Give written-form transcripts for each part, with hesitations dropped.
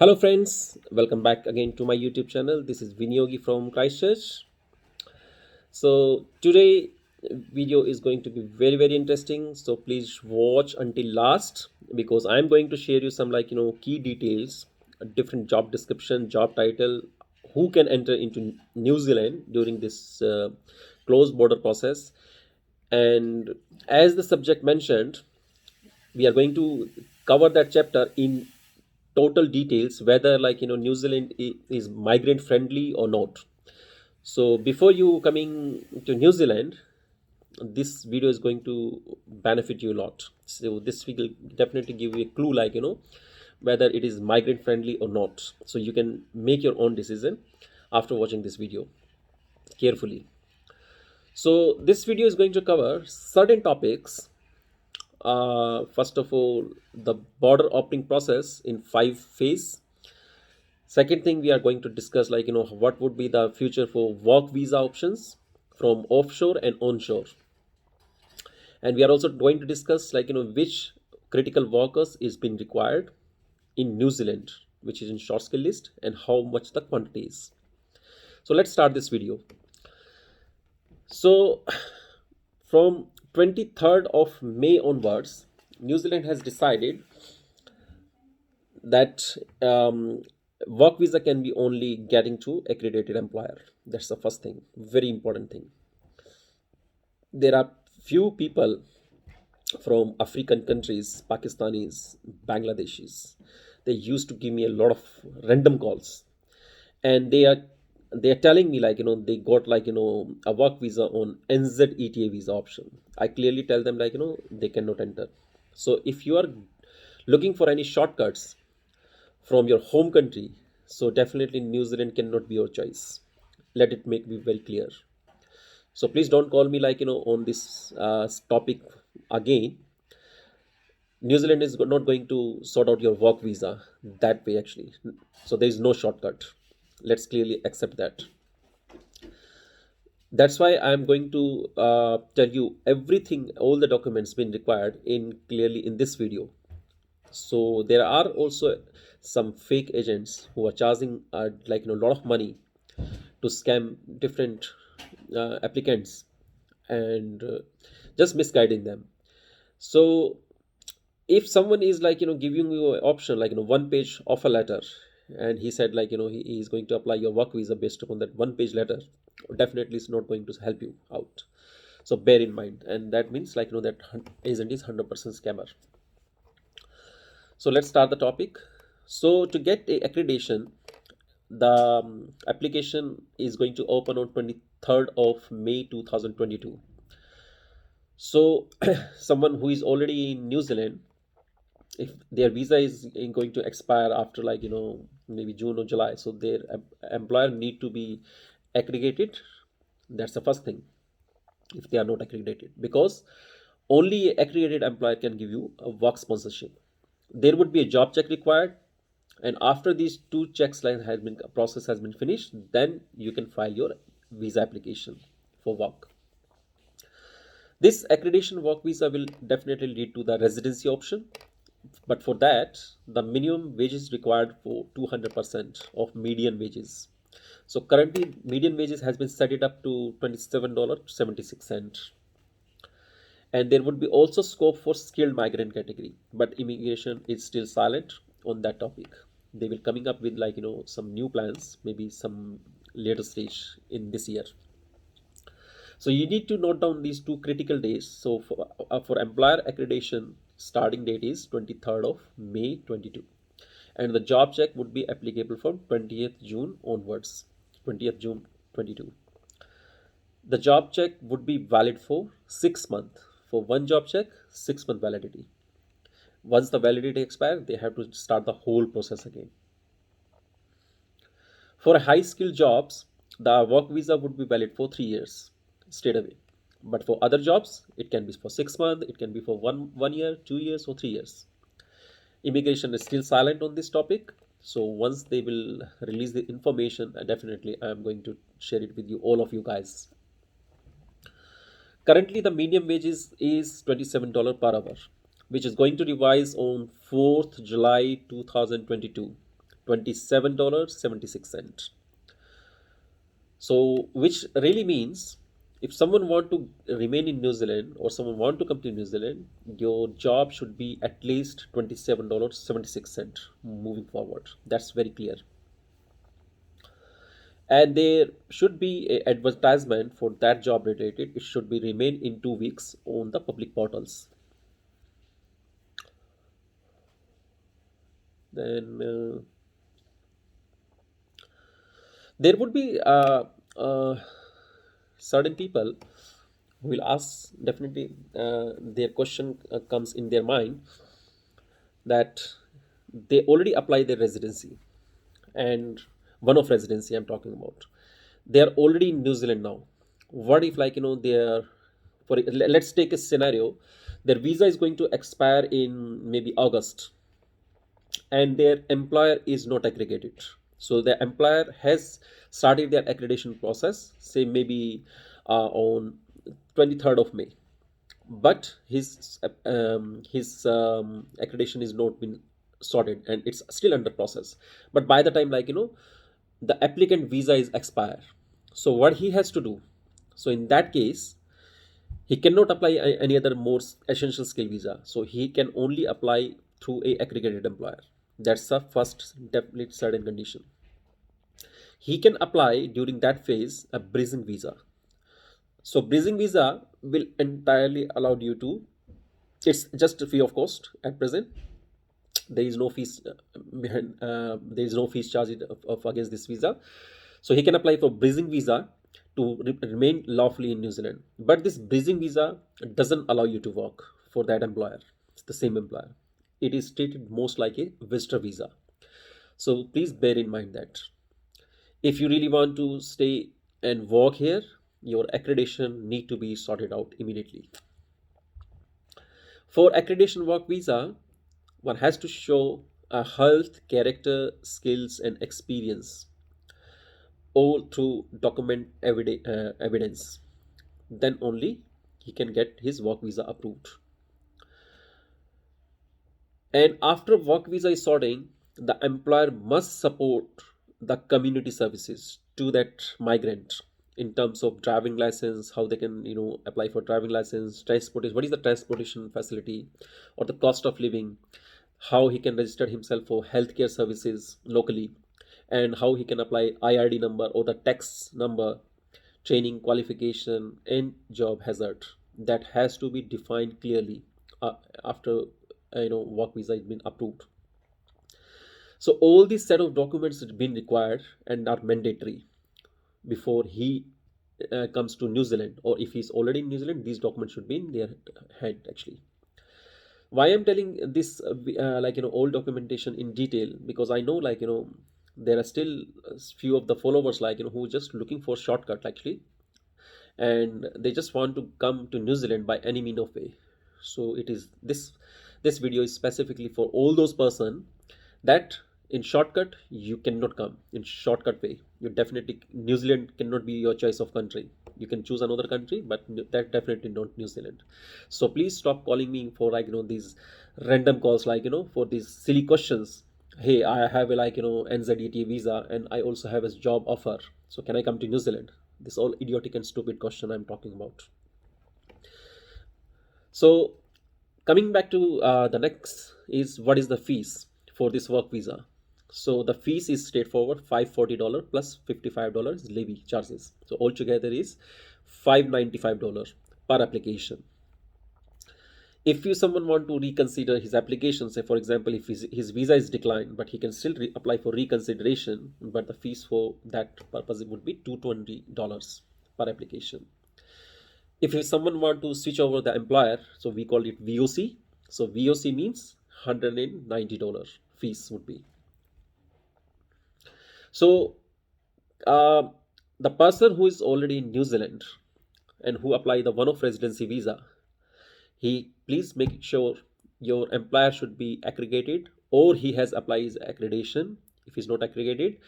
Hello friends, welcome back again to my YouTube channel. This is ViniYogi from Christchurch. So today video is going to be very interesting. So please watch until last because I'm going to share you some key details, a different job description, job title, who can enter into New Zealand during this closed border process. And as the subject mentioned, we are going to cover that chapter in total details whether New Zealand is migrant friendly or not. So before you coming to New Zealand, this video is going to benefit you a lot. So this will definitely give you a clue whether it is migrant friendly or not, so you can make your own decision after watching this video carefully. So this video is going to cover certain topics. First of all, the border opening process in 5 phase. Second thing, we are going to discuss what would be the future for work visa options from offshore and onshore. And we are also going to discuss which critical workers is being required in New Zealand, which is in short skill list, and how much the quantity is. So let's start this video. So from 23rd of May onwards, New Zealand has decided that work visa can be only getting to accredited employer. That's the first thing, very important thing. There are few people from African countries, Pakistanis, Bangladeshis. They used to give me a lot of random calls, and they are telling me they got a work visa on NZETA visa option. I clearly tell them they cannot enter. So if you are looking for any shortcuts from your home country, so definitely New Zealand cannot be your choice. Let it make me very clear. So please don't call me on this topic again. New Zealand is not going to sort out your work visa that way actually. So there is no shortcut. Let's clearly accept that. That's why I'm going to tell you everything, all the documents been required in clearly in this video. So there are also some fake agents who are charging a lot of money to scam different applicants and just misguiding them. So if someone is giving you an option one page offer letter, and he said he is going to apply your work visa based upon that one page letter, definitely is not going to help you out. So bear in mind, and that means that agent is 100% scammer. So let's start the topic. So to get a accreditation, the application is going to open on 23rd of May 2022. So someone who is already in New Zealand, if their visa is going to expire after maybe June or July, so their employer need to be accredited. That's the first thing. If they are not accredited, because only accredited employer can give you a work sponsorship. There would be a job check required, and after these two checks line has been process has been finished, then you can file your visa application for work. This accreditation work visa will definitely lead to the residency option, but for that the minimum wages required for 200% of median wages. So currently median wages has been set it up to $27.76, and there would be also scope for skilled migrant category, but immigration is still silent on that topic. They will coming up with some new plans, maybe some later stage in this year. So you need to note down these two critical days. So for employer accreditation, starting date is 23rd of May 22, and the job check would be applicable from 20th June onwards. 20th June 22. The job check would be valid for 6 months. For one job check, 6 month validity. Once the validity expires, they have to start the whole process again. For high skill jobs, the work visa would be valid for 3 years straight away. But for other jobs, it can be for 6 months, it can be for one year, 2 years, or 3 years. Immigration is still silent on this topic. So once they will release the information, definitely I am going to share it with you, all of you guys. Currently, the medium wages is $27 per hour, which is going to revise on 4th July 2022 $27.76. So, which really means if someone want to remain in New Zealand or someone want to come to New Zealand, your job should be at least $27.76 moving forward. That's very clear. And there should be a advertisement for that job related. It should be remain in 2 weeks on the public portals. Then there would be certain people who will ask, definitely their question comes in their mind that they already apply their residency, and one of residency I'm talking about, they are already in New Zealand now. What if, like, they are, let's take a scenario, their visa is going to expire in maybe August, and their employer is not aggregated. So the employer has started their accreditation process, say maybe on 23rd of May, but his accreditation is not been sorted and it's still under process. But by the time, like, the applicant visa is expire, so what he has to do, so in that case he cannot apply any other more essential skill visa, so he can only apply through a aggregated employer. That's the first definite certain condition. He can apply during that phase a bridging visa. So bridging visa will entirely allow you to, it's just free of cost at present. There is no fees behind, there is no fees charged of against this visa. So he can apply for bridging visa to remain lawfully in New Zealand. But this bridging visa doesn't allow you to work for that employer, the same employer. It is treated most like a visitor visa. So please bear in mind that if you really want to stay and work here, your accreditation need to be sorted out immediately. For accreditation work visa, one has to show a health, character, skills, and experience, all through document evidence. Then only he can get his work visa approved. And after work visa is sorting, the employer must support the community services to that migrant in terms of driving license, how they can, apply for driving license, transportation, what is the transportation facility or the cost of living, how he can register himself for healthcare services locally, and how he can apply IRD number or the tax number, training, qualification, and job hazard. That has to be defined clearly after work visa has been approved. So all these set of documents have been required and are mandatory before he comes to New Zealand, or if he's already in New Zealand, these documents should be in their hand actually. Why I'm telling this all documentation in detail, because I know, there are still few of the followers, who are just looking for shortcut actually, and they just want to come to New Zealand by any mean of way. So it is this video is specifically for all those person that in shortcut you cannot come in shortcut way. You definitely, New Zealand cannot be your choice of country. You can choose another country, but that definitely not New Zealand. So please stop calling me for these random calls, for these silly questions. Hey, I have a NZET visa and I also have a job offer, so can I come to New Zealand? This all idiotic and stupid question I'm talking about. So coming back to the next is, what is the fees for this work visa? So the fees is straightforward, $540 plus $55 levy charges. So altogether is $595 per application. If someone want to reconsider his application, say for example, if his visa is declined, but he can still apply for reconsideration, but the fees for that purpose would be $220 per application. If someone want to switch over the employer, so we call it VOC. So VOC means $190 fees would be. So the person who is already in New Zealand and who apply the one-off residency visa, he please make sure your employer should be aggregated, or he has applied his accreditation. If he's not aggregated,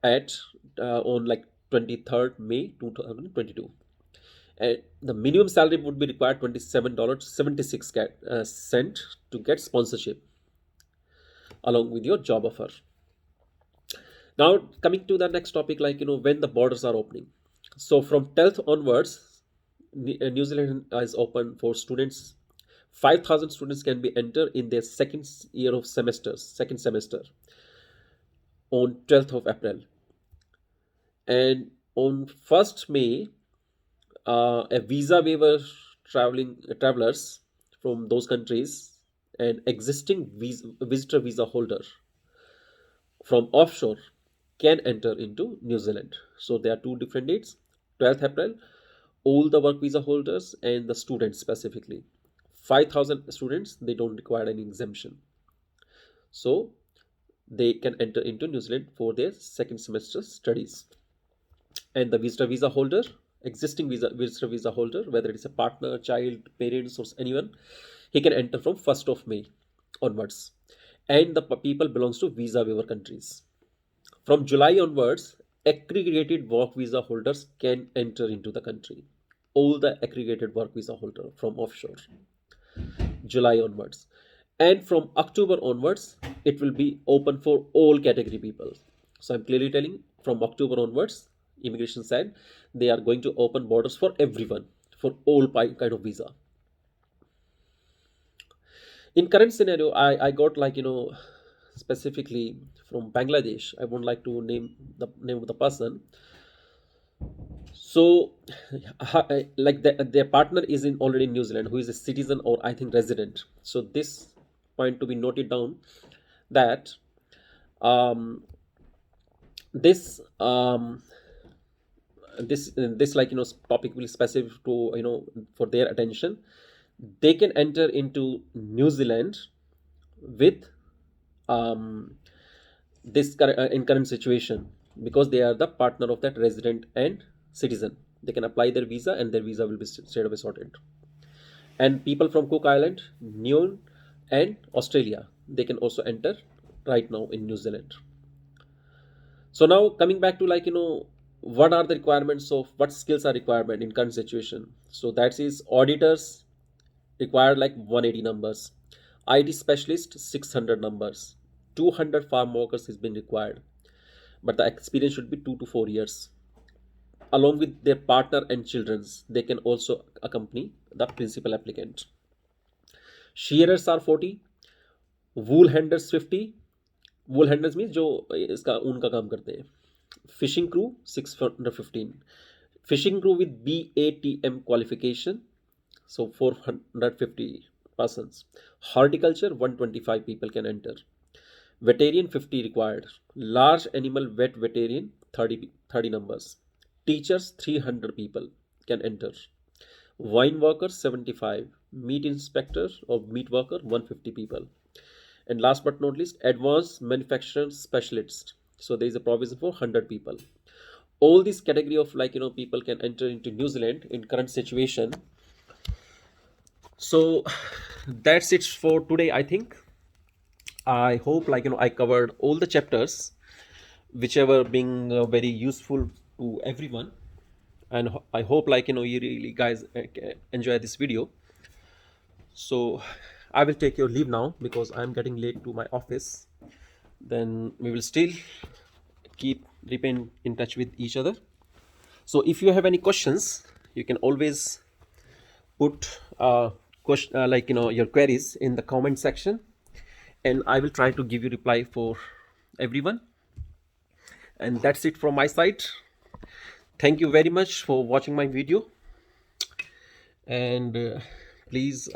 at on 23rd May 2022. And the minimum salary would be required $27.76 to get sponsorship along with your job offer. Now coming to the next topic, when the borders are opening. So from 10th onwards, New Zealand is open for students. 5,000 students can be entered in their second semester on 12th of April. And on 1st May, a visa waiver travelers from those countries and existing visitor visa holder from offshore can enter into New Zealand. So there are two different dates: 12th April, all the work visa holders and the students specifically. 5,000 students, they don't require any exemption. So they can enter into New Zealand for their second semester studies. And the visitor visa holder, existing visitor visa holder, whether it's a partner, child, parents, or anyone, he can enter from 1st of May onwards. And the people belongs to visa waiver countries. From July onwards, aggregated work visa holders can enter into the country. All the aggregated work visa holder from offshore, July onwards. And from October onwards, it will be open for all category people. So I'm clearly telling, from October onwards, immigration said they are going to open borders for everyone, for all kind of visa. In current scenario, I got specifically from Bangladesh. I won't like to name the name of the person. So their partner is in already in New Zealand, who is a citizen or I think resident. So this point to be noted down, that um, this this topic will specific to for their attention. They can enter into New Zealand with um, in current situation, because they are the partner of that resident and citizen. They can apply their visa and their visa will be straight away sorted. And people from Cook Island, Niue, and Australia, they can also enter right now in New Zealand. So now coming back to what are the requirements of what skills are requirement in current situation. So that is auditors required like 180 numbers, IT specialist 600 numbers, 200 farm workers has been required, but the experience should be 2 to 4 years. Along with their partner and children's, they can also accompany the principal applicant. Shearers are 40, wool handlers 50. Wool handlers means जो इसका ऊन का काम करते हैं. Fishing crew 615. Fishing crew with BATM qualification, so 450 persons. Horticulture 125 people can enter. Veterinarian 50 required. Large animal veterinarian 30 numbers. Teachers 300 people can enter. Wine workers 75. Meat inspector or meat worker 150 people. And last but not least, advanced manufacturing specialists. So there is a provision for 100 people. All these category of people can enter into New Zealand in current situation. So that's it for today. I think I hope I covered all the chapters, whichever being very useful to everyone. And I hope you really guys enjoy this video. So I will take your leave now because I'm getting late to my office. Then we will still remain in touch with each other. So if you have any questions, you can always put your queries in the comment section, and I will try to give you reply for everyone. And that's it from my side. Thank you very much for watching my video, and please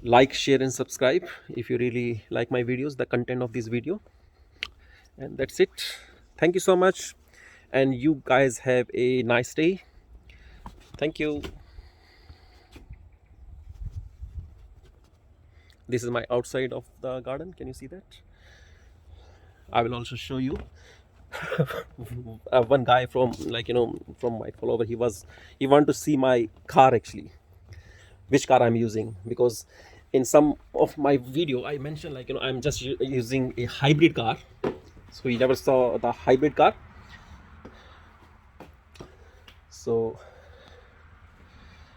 like, share and subscribe if you really like my videos, the content of this video. And that's it. Thank you so much, and you guys have a nice day. Thank you. This is my outside of the garden. Can you see that? I will also show you one guy from from my follower. He want to see my car, actually, which car I'm using, because in some of my video I mentioned I'm just using a hybrid car. So he never saw the hybrid car. So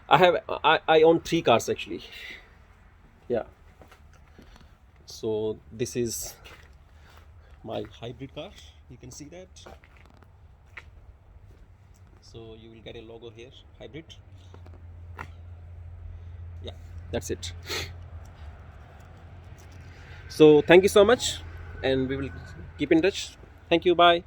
I own 3 cars actually. Yeah. So this is my hybrid car. You can see that. So you will get a logo here, hybrid. Yeah, that's it. So thank you so much, and we will keep in touch. Thank you. Bye.